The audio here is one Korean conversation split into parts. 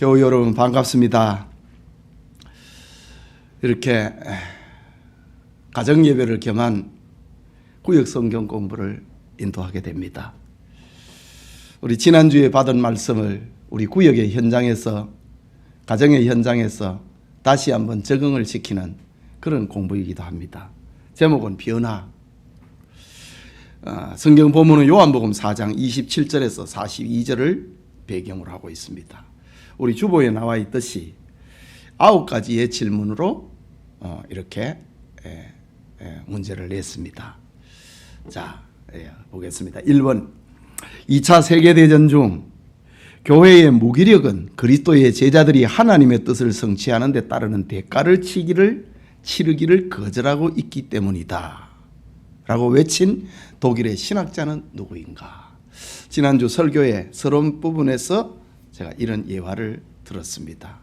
교우 여러분 반갑습니다. 이렇게 가정예배를 겸한 구역성경 공부를 인도하게 됩니다. 우리 지난주에 받은 말씀을 우리 구역의 현장에서, 가정의 현장에서 다시 한번 적응을 시키는 그런 공부이기도 합니다. 제목은 변화. 성경 본문은 요한복음 4장 27절에서 42절을 배경으로 하고 있습니다. 우리 주보에 나와 있듯이 9가지의 질문으로 이렇게 문제를 냈습니다. 자, 보겠습니다. 1번, 2차 세계대전 중 교회의 무기력은 그리스도의 제자들이 하나님의 뜻을 성취하는 데 따르는 대가를 치르기를 거절하고 있기 때문이다 라고 외친 독일의 신학자는 누구인가? 지난주 설교의 서론 부분에서 제가 이런 예화를 들었습니다.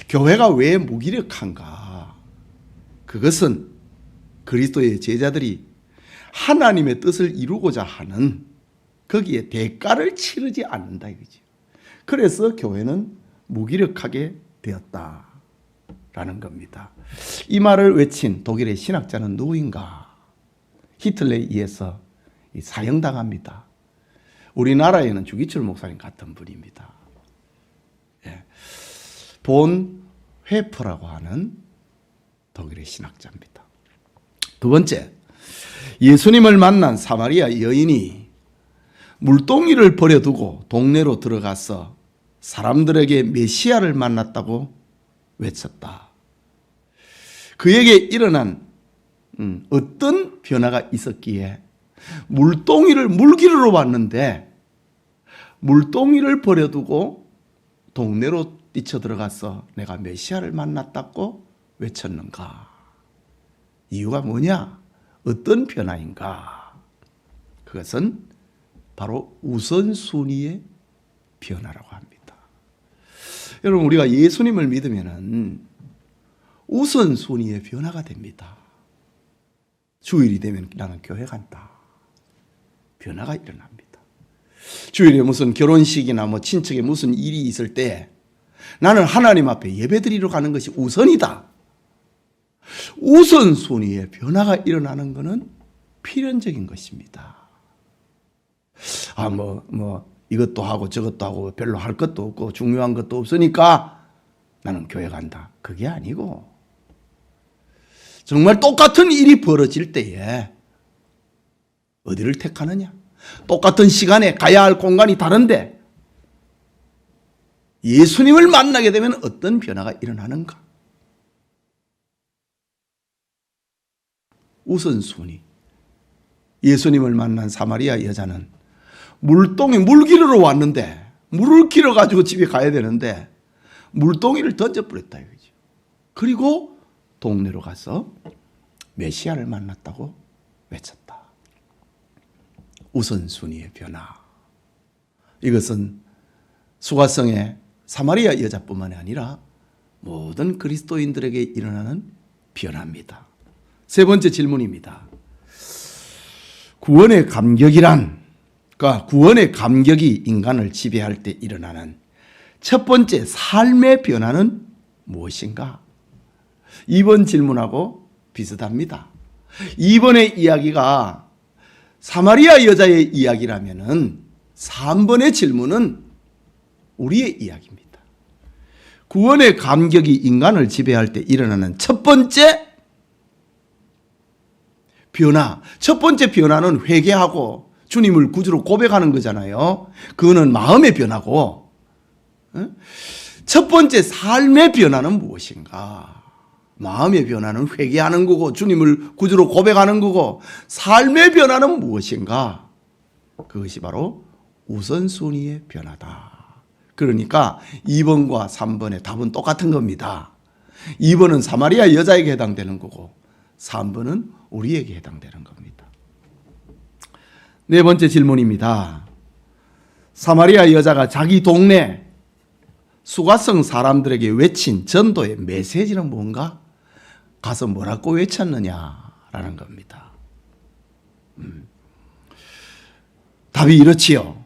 교회가 왜 무기력한가? 그것은 그리스도의 제자들이 하나님의 뜻을 이루고자 하는 거기에 대가를 치르지 않는다 이거죠. 그래서 교회는 무기력하게 되었다라는 겁니다. 이 말을 외친 독일의 신학자는 누구인가? 히틀러에 의해서 사형당합니다. 우리나라에는 주기철 목사님 같은 분입니다. 본 회퍼라고 하는 독일의 신학자입니다. 두 번째, 예수님을 만난 사마리아 여인이 물동이를 버려두고 동네로 들어가서 사람들에게 메시아를 만났다고 외쳤다. 그에게 일어난 어떤 변화가 있었기에 물동이를 물기르러 왔는데 물동이를 버려두고 동네로 뛰쳐 들어가서 내가 메시아를 만났다고 외쳤는가? 이유가 뭐냐? 어떤 변화인가? 그것은 바로 우선순위의 변화라고 합니다. 여러분, 우리가 예수님을 믿으면은 우선순위의 변화가 됩니다. 주일이 되면 나는 교회 간다. 변화가 일어납니다. 주일에 무슨 결혼식이나 친척에 무슨 일이 있을 때 나는 하나님 앞에 예배드리러 가는 것이 우선이다. 우선순위의 변화가 일어나는 것은 필연적인 것입니다. 이것도 하고 저것도 하고 별로 할 것도 없고 중요한 것도 없으니까 나는 교회 간다. 그게 아니고 정말 똑같은 일이 벌어질 때에 어디를 택하느냐? 똑같은 시간에 가야 할 공간이 다른데 예수님을 만나게 되면 어떤 변화가 일어나는가? 우선순위. 예수님을 만난 사마리아 여자는 물동이 물기르러 왔는데 물을 길어 가지고 집에 가야 되는데 물동이를 던져버렸다 이거죠. 그리고 동네로 가서 메시아를 만났다고 외쳤다. 우선순위의 변화. 이것은 수가성의 사마리아 여자뿐만이 아니라 모든 그리스도인들에게 일어나는 변화입니다. 세 번째 질문입니다. 구원의 감격이란, 그러니까 구원의 감격이 인간을 지배할 때 일어나는 첫 번째 삶의 변화는 무엇인가? 2번 질문하고 비슷합니다. 2번의 이야기가 사마리아 여자의 이야기라면은 3번의 질문은 우리의 이야기입니다. 구원의 감격이 인간을 지배할 때 일어나는 첫 번째 변화. 첫 번째 변화는 회개하고 주님을 구주로 고백하는 거잖아요. 그거는 마음의 변화고, 첫 번째 삶의 변화는 무엇인가? 마음의 변화는 회개하는 거고 주님을 구주로 고백하는 거고, 삶의 변화는 무엇인가? 그것이 바로 우선순위의 변화다. 그러니까 2번과 3번의 답은 똑같은 겁니다. 2번은 사마리아 여자에게 해당되는 거고 3번은 우리에게 해당되는 겁니다. 네 번째 질문입니다. 사마리아 여자가 자기 동네 수가성 사람들에게 외친 전도의 메시지는 뭔가? 가서 뭐라고 외쳤느냐라는 겁니다. 답이 이렇지요.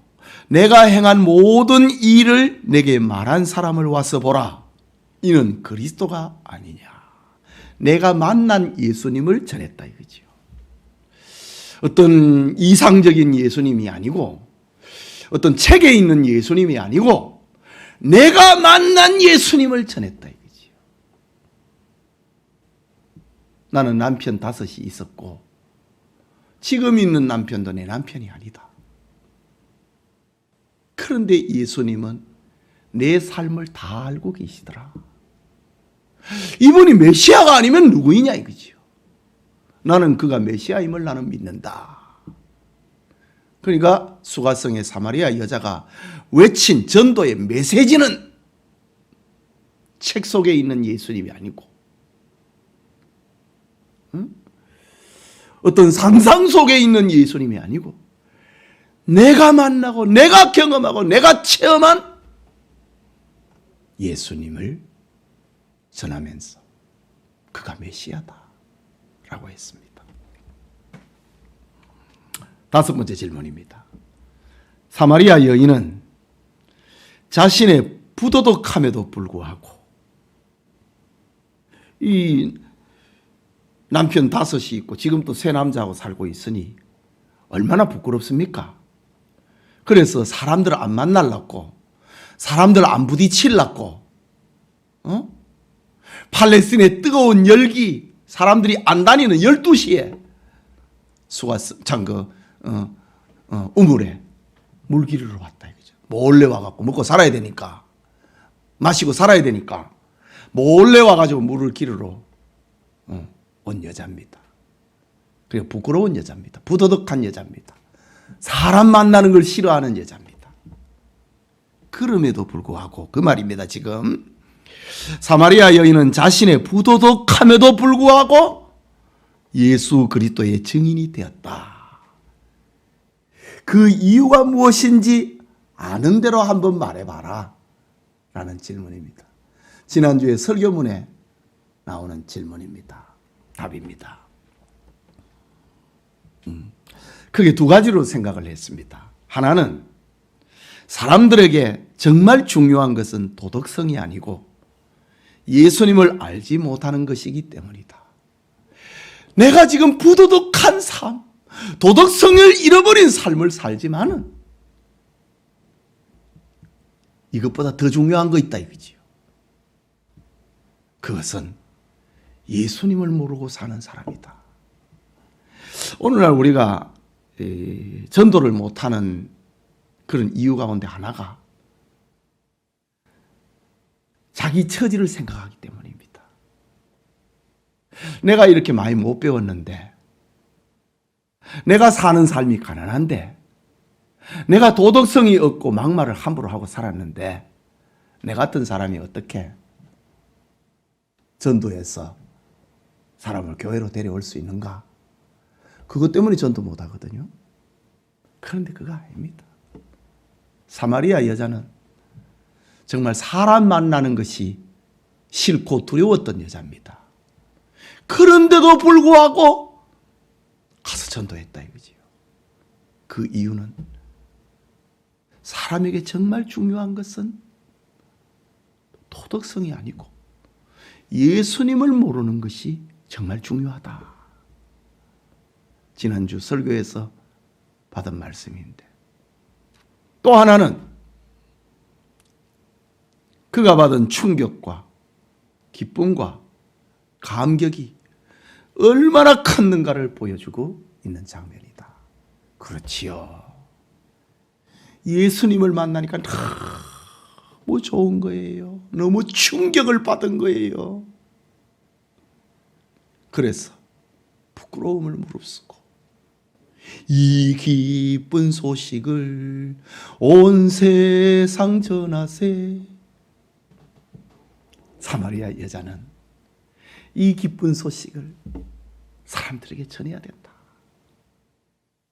내가 행한 모든 일을 내게 말한 사람을 와서 보라. 이는 그리스도가 아니냐. 내가 만난 예수님을 전했다 이거지요. 어떤 이상적인 예수님이 아니고 어떤 책에 있는 예수님이 아니고 내가 만난 예수님을 전했다 이거지요. 나는 남편 5이 있었고 지금 있는 남편도 내 남편이 아니다. 그런데 예수님은 내 삶을 다 알고 계시더라. 이분이 메시아가 아니면 누구이냐 이거지요. 나는 그가 메시아임을 나는 믿는다. 그러니까 수가성의 사마리아 여자가 외친 전도의 메시지는 책 속에 있는 예수님이 아니고 어떤 상상 속에 있는 예수님이 아니고 내가 만나고 내가 경험하고 내가 체험한 예수님을 전하면서 그가 메시아다 라고 했습니다. 5번째 질문입니다. 사마리아 여인은 자신의 부도덕함에도 불구하고 이 남편 5이 있고 지금 또 새 남자하고 살고 있으니 얼마나 부끄럽습니까? 그래서 사람들 안 만날라고, 사람들 안 부딪힐라고, 팔레스틴의 뜨거운 열기, 사람들이 안 다니는 12시에 우물에 물 기르러 왔다 이거죠. 몰래 와갖고 먹고 살아야 되니까, 마시고 살아야 되니까 몰래 와가지고 물을 기르러 온 여자입니다. 그리고 부끄러운 여자입니다. 부도덕한 여자입니다. 사람 만나는 걸 싫어하는 여자입니다. 그럼에도 불구하고 그 말입니다. 지금 사마리아 여인은 자신의 부도덕함에도 불구하고 예수 그리스도의 증인이 되었다. 그 이유가 무엇인지 아는 대로 한번 말해봐라 라는 질문입니다. 지난주에 설교문에 나오는 질문입니다. 답입니다. 크게 2가지로 생각을 했습니다. 하나는 사람들에게 정말 중요한 것은 도덕성이 아니고 예수님을 알지 못하는 것이기 때문이다. 내가 지금 부도덕한 삶, 도덕성을 잃어버린 삶을 살지만은 이것보다 더 중요한 거 있다 이거지요. 그것은 예수님을 모르고 사는 사람이다. 오늘날 우리가 전도를 못하는 그런 이유 가운데 하나가 자기 처지를 생각하기 때문입니다. 내가 이렇게 많이 못 배웠는데, 내가 사는 삶이 가난한데, 내가 도덕성이 없고 막말을 함부로 하고 살았는데 내 같은 사람이 어떻게 전도해서 사람을 교회로 데려올 수 있는가? 그것 때문에 전도 못 하거든요. 그런데 그거 아닙니다. 사마리아 여자는 정말 사람 만나는 것이 싫고 두려웠던 여자입니다. 그런데도 불구하고 가서 전도했다 이거지요. 그 이유는 사람에게 정말 중요한 것은 도덕성이 아니고 예수님을 모르는 것이 정말 중요하다. 지난주 설교에서 받은 말씀인데, 또 하나는 그가 받은 충격과 기쁨과 감격이 얼마나 컸는가를 보여주고 있는 장면이다. 그렇지요. 예수님을 만나니까 너무 좋은 거예요. 너무 충격을 받은 거예요. 그래서 부끄러움을 무릅쓰고 이 기쁜 소식을 온 세상 전하세. 사마리아 여자는 이 기쁜 소식을 사람들에게 전해야 된다.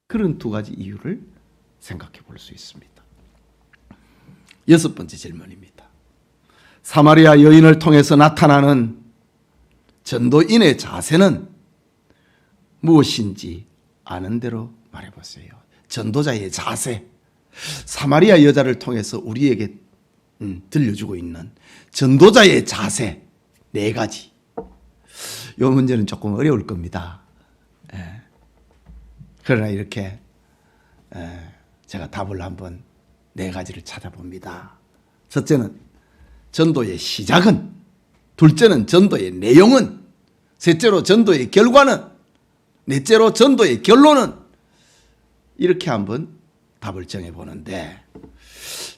그런 2가지 이유를 생각해 볼 수 있습니다. 6번째 질문입니다. 사마리아 여인을 통해서 나타나는 전도인의 자세는 무엇인지 아는 대로 말해보세요. 전도자의 자세, 사마리아 여자를 통해서 우리에게 들려주고 있는 전도자의 자세 4가지. 이 문제는 조금 어려울 겁니다. 그러나 이렇게 제가 답을 한번 4가지를 찾아봅니다. 첫째는 전도의 시작은, 둘째는 전도의 내용은, 셋째로 전도의 결과는, 넷째로 전도의 결론은, 이렇게 한번 답을 정해보는데,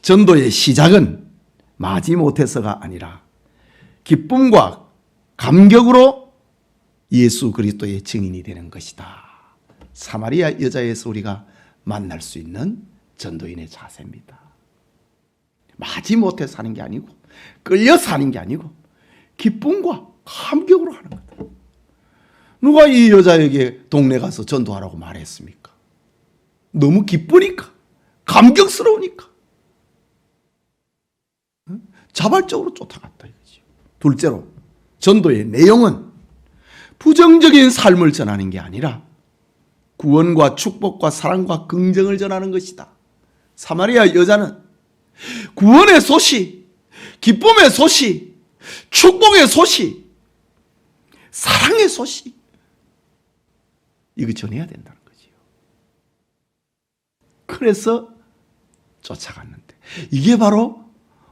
전도의 시작은 마지못해서가 아니라 기쁨과 감격으로 예수 그리스도의 증인이 되는 것이다. 사마리아 여자에서 우리가 만날 수 있는 전도인의 자세입니다. 마지못해서 하는 게 아니고, 끌려서 하는 게 아니고, 기쁨과 감격으로 하는 거다. 누가 이 여자에게 동네 가서 전도하라고 말했습니까? 너무 기쁘니까, 감격스러우니까 자발적으로 쫓아갔다 이거지. 둘째로, 전도의 내용은 부정적인 삶을 전하는 게 아니라 구원과 축복과 사랑과 긍정을 전하는 것이다. 사마리아 여자는 구원의 소식, 기쁨의 소식, 축복의 소식, 사랑의 소식, 이거 전해야 된다는 거지요. 그래서 쫓아갔는데, 이게 바로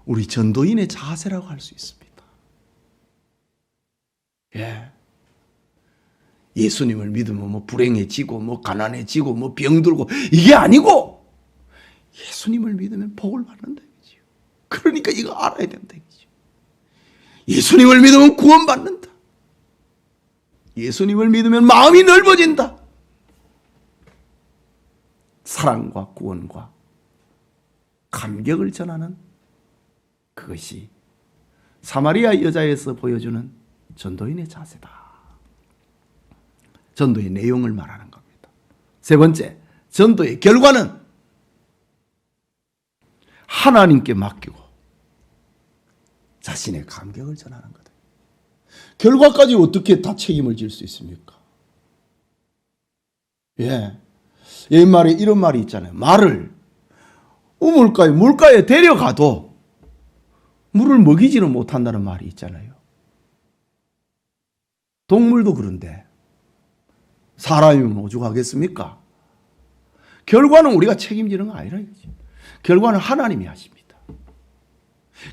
우리 전도인의 자세라고 할 수 있습니다. 예수님을 믿으면 뭐 불행해지고 뭐 가난해지고 뭐 병들고 이게 아니고, 예수님을 믿으면 복을 받는다 이거지요. 그러니까 이거 알아야 된다 이거지요. 예수님을 믿으면 구원받는다. 예수님을 믿으면 마음이 넓어진다. 사랑과 구원과 감격을 전하는 그것이 사마리아 여자에서 보여주는 전도인의 자세다. 전도의 내용을 말하는 겁니다. 세 번째, 전도의 결과는 하나님께 맡기고 자신의 감격을 전하는 거다. 결과까지 어떻게 다 책임을 질 수 있습니까? 옛말에 이런 말이 있잖아요. 말을 우물가에 물가에 데려가도 물을 먹이지는 못한다는 말이 있잖아요. 동물도 그런데 사람이면 오죽하겠습니까? 결과는 우리가 책임지는 거 아니라 이거지. 결과는 하나님이 하십니다.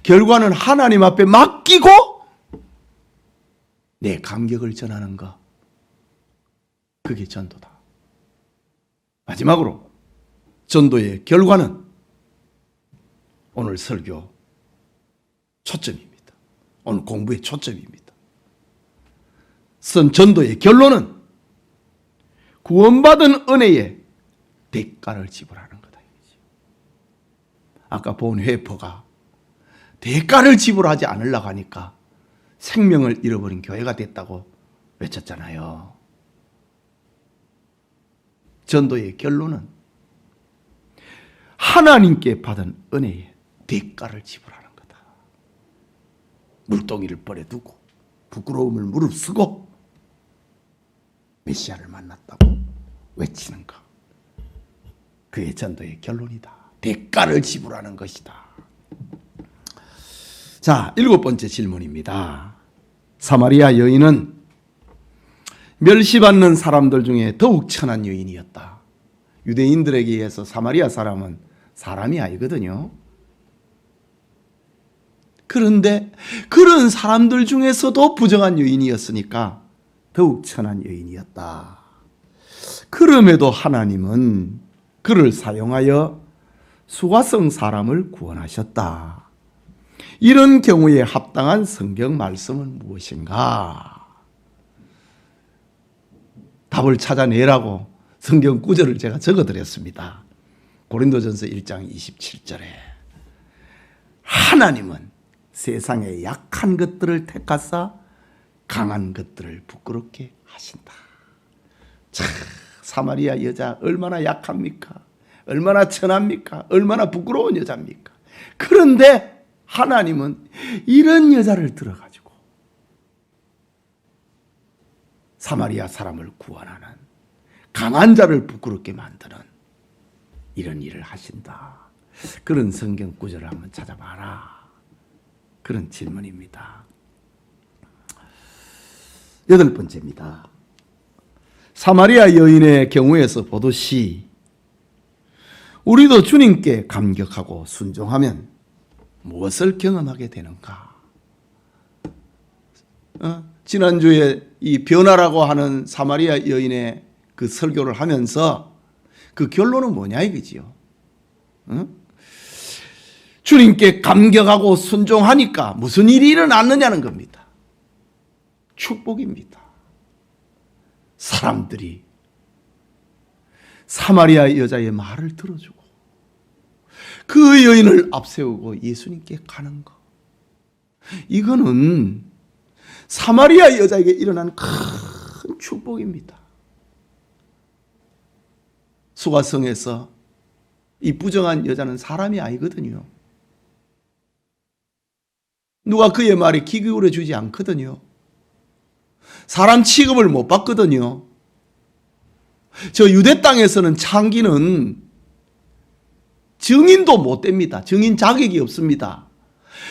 결과는 하나님 앞에 맡기고 내 감격을 전하는 거, 그게 전도다. 마지막으로 전도의 결과는 오늘 설교 초점입니다. 오늘 공부의 초점입니다. 전도의 결론은 구원받은 은혜의 대가를 지불하는 거다. 아까 본 회퍼가 대가를 지불하지 않으려고 하니까 생명을 잃어버린 교회가 됐다고 외쳤잖아요. 전도의 결론은 하나님께 받은 은혜의 대가를 지불하는 거다. 물동이를 버려두고 부끄러움을 무릅쓰고 메시아를 만났다고 외치는 것, 그의 전도의 결론이다. 대가를 지불하는 것이다. 자, 7번째 질문입니다. 사마리아 여인은 멸시받는 사람들 중에 더욱 천한 여인이었다. 유대인들에게 의해서 사마리아 사람은 사람이 아니거든요. 그런데 그런 사람들 중에서도 부정한 여인이었으니까 더욱 천한 여인이었다. 그럼에도 하나님은 그를 사용하여 수가성 사람을 구원하셨다. 이런 경우에 합당한 성경 말씀은 무엇인가? 답을 찾아내라고 성경 구절을 제가 적어드렸습니다. 고린도전서 1장 27절에 하나님은 세상의 약한 것들을 택하사 강한 것들을 부끄럽게 하신다. 참, 사마리아 여자 얼마나 약합니까? 얼마나 천합니까? 얼마나 부끄러운 여자입니까? 그런데 하나님은 이런 여자를 들어가지고 사마리아 사람을 구원하는, 강한 자를 부끄럽게 만드는 이런 일을 하신다. 그런 성경 구절을 한번 찾아봐라. 그런 질문입니다. 8번째입니다. 사마리아 여인의 경우에서 보듯이 우리도 주님께 감격하고 순종하면 무엇을 경험하게 되는가? 지난주에 이 변화라고 하는 사마리아 여인의 그 설교를 하면서 그 결론은 뭐냐 이거지요. 주님께 감격하고 순종하니까 무슨 일이 일어났느냐는 겁니다. 축복입니다. 사람들이 사마리아 여자의 말을 들어주고 그 여인을 앞세우고 예수님께 가는 것. 이거는 사마리아 여자에게 일어난 큰 축복입니다. 수가성에서 이 부정한 여자는 사람이 아니거든요. 누가 그의 말에 귀 기울여 주지 않거든요. 사람 취급을 못 받거든요. 저 유대 땅에서는 창기는 증인도 못 됩니다. 증인 자격이 없습니다.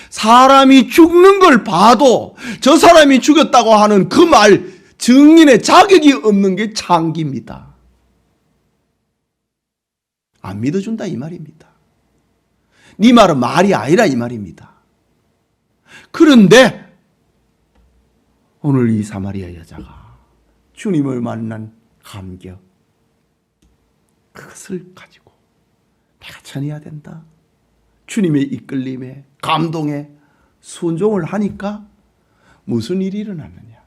사람이 죽는 걸 봐도 저 사람이 죽였다고 하는 그 말 증인의 자격이 없는 게 창기입니다. 안 믿어준다 이 말입니다. 네 말은 말이 아니라 이 말입니다. 그런데 오늘 이 사마리아 여자가 주님을 만난 감격, 그것을 가지고 내가 전해야 된다. 주님의 이끌림에 감동에 순종을 하니까 무슨 일이 일어났느냐.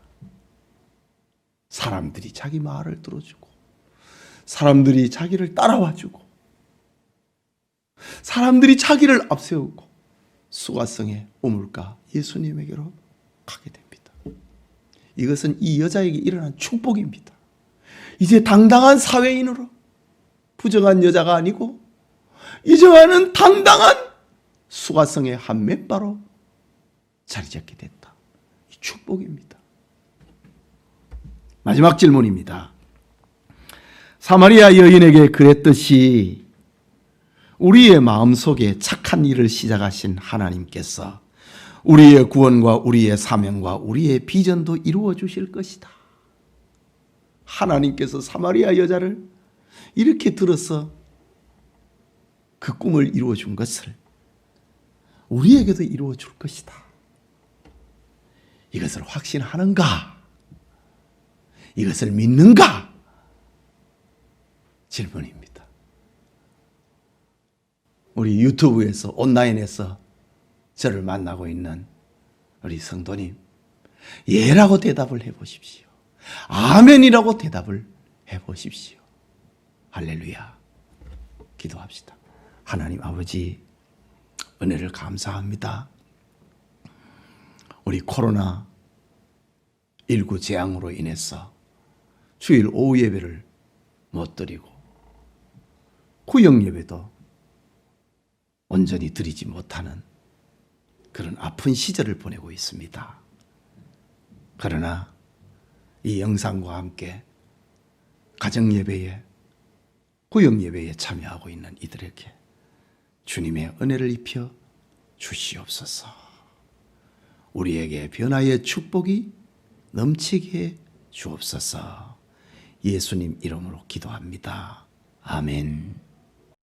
사람들이 자기 말을 들어주고 사람들이 자기를 따라와주고 사람들이 자기를 앞세우고 수가성의 우물가 예수님에게로 가게 됩니다. 이것은 이 여자에게 일어난 축복입니다. 이제 당당한 사회인으로 부정한 여자가 아니고 이제와는 당당한 수가성의 한 멤버로 자리 잡게 됐다. 이 축복입니다. 마지막 질문입니다. 사마리아 여인에게 그랬듯이 우리의 마음속에 착한 일을 시작하신 하나님께서 우리의 구원과 우리의 사명과 우리의 비전도 이루어 주실 것이다. 하나님께서 사마리아 여자를 이렇게 들어서 그 꿈을 이루어 준 것을 우리에게도 이루어 줄 것이다. 이것을 확신하는가? 이것을 믿는가? 질문입니다. 우리 유튜브에서 온라인에서 저를 만나고 있는 우리 성도님, 예라고 대답을 해보십시오. 아멘이라고 대답을 해보십시오. 할렐루야. 기도합시다. 하나님 아버지, 은혜를 감사합니다. 우리 코로나19 재앙으로 인해서 주일 오후 예배를 못 드리고 구역 예배도 온전히 드리지 못하는 그런 아픈 시절을 보내고 있습니다. 그러나 이 영상과 함께 가정 예배에 구역 예배에 참여하고 있는 이들에게 주님의 은혜를 입혀 주시옵소서. 우리에게 변화의 축복이 넘치게 해 주옵소서. 예수님 이름으로 기도합니다. 아멘.